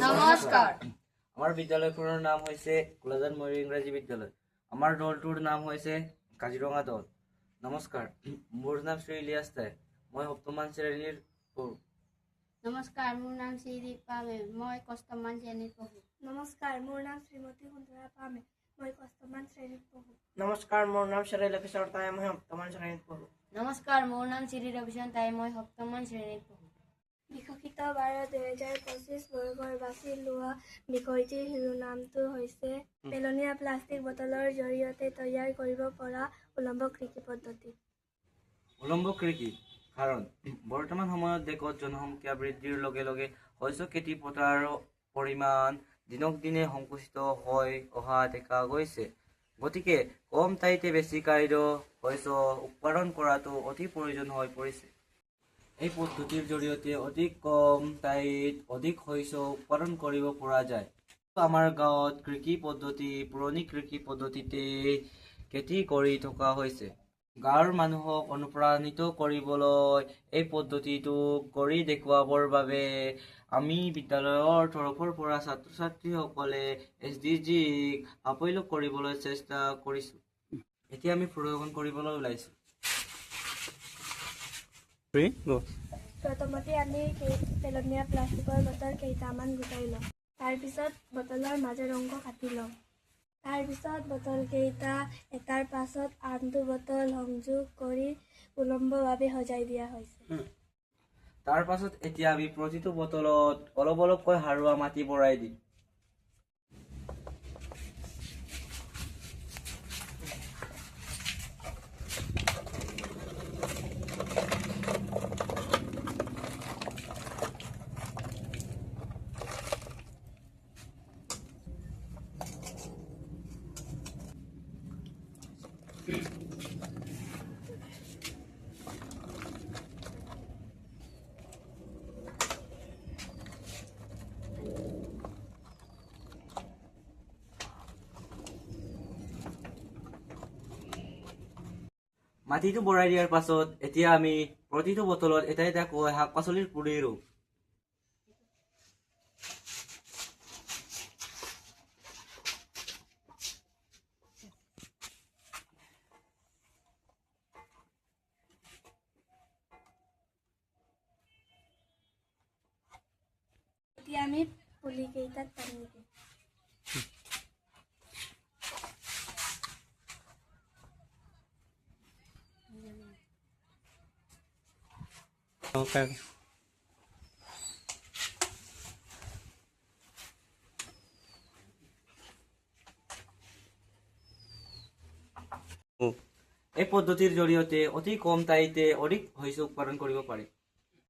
নমস্কাৰ। আমাৰ বিদ্যালয়খনৰ নাম হৈছে কোলাজান ময়ূৰ ইংৰাজী বিদ্যালয়। আমাৰ দলটোৰ নাম হৈছে কাজিৰঙা দল। নমস্কাৰ, মোৰ নাম শ্ৰী ইলিয়াছ টাই। মই সপ্তমমান শ্ৰেণীৰ পঢ়ো। নমস্কাৰ, মোৰ নাম শ্ৰী দীপা মেম। মই অষ্টমমান শ্ৰেণীত পঢ়ো। নমস্কাৰ, মোৰ নাম শ্ৰীমতী সুন্দৰা পামে। মই অষ্টমমান শ্ৰেণীত পঢ়ো। নমস্কাৰ, মোৰ নাম শ্ৰী লক্ষীশ্বৰ টাই। মই সপ্তমমান শ্ৰেণীত পঢ়ো। নমস্কাৰ, মোৰ নাম শ্ৰী ৰবিচৰণ টাই। মই সপ্তমমান শ্ৰেণীত পঢ়ো। বিকশিত ভাৰত 2025 বৰ্ষৰ বাছি লোৱা বিষয়টিৰ শিৰোনামটো হৈছে পেলনীয়া প্লাষ্টিক বটলৰ জৰিয়তে তৈয়াৰ কৰিব পৰা উলম্ব কৃষি পদ্ধতি। উলম্ব কৃষি কাৰণ বৰ্তমান সময়ত দেশত জনসংখ্যা বৃদ্ধিৰ লগে লগে শস্য খেতি পথাৰৰ পৰিমাণ দিনক দিনে সংকুচিত হৈ অহা দেখা গৈছে। গতিকে কম ঠাইতে বেছি খাদ্য শস্য উৎপাদন কৰাটো অতি প্ৰয়োজন হৈ পৰিছে। এই পদ্ধতিৰ জৰিয়তে অধিক কম ঠাইত অধিক শস্য উৎপাদন কৰিব পৰা যায়। আমাৰ গাঁৱত পুৰণি কৃষি পদ্ধতিতে খেতি কৰি থকা হৈছে। গাঁৱৰ মানুহক অনুপ্ৰাণিত কৰিবলৈ এই পদ্ধতিটো কৰি দেখুৱাবৰ বাবে আমি বিদ্যালয়ৰ তৰফৰ পৰা ছাত্ৰ ছাত্ৰীসকলে SDGs সাফল্য কৰিবলৈ চেষ্টা কৰিছো। এতিয়া আমি প্ৰদৰ্শন কৰিবলৈ ওলাইছো। প্ৰথমতে আমি পেলনীয়া প্লাষ্টিকৰ বটল কেইটামান গোটাই লওঁ। তাৰপিছত বটলৰ মাজৰ অংশ কাটি লওঁ। তাৰপিছত বটলকেইটা এটাৰ পাছত আনটো বটল সংযোগ কৰি উলম্বভাৱে সজাই দিয়া হৈছে। তাৰ পাছত এতিয়া আমি প্ৰতিটো বটলত অলপ অলপকৈ সাৰুৱা মাটি ভৰাই দিম। মাটিটো ভৰাই দিয়াৰ পাছত এতিয়া আমি প্ৰতিটো বটলত এটা এটাকৈ শাক পাচলিৰ পুলি ৰুম। এতিয়া আমি পুলিকেইটাত পানী দিম। এই পদ্ধতিৰ জৰিয়তে অতি কম ঠাইতে অধিক শস্য উৎপাদন কৰিব পাৰি।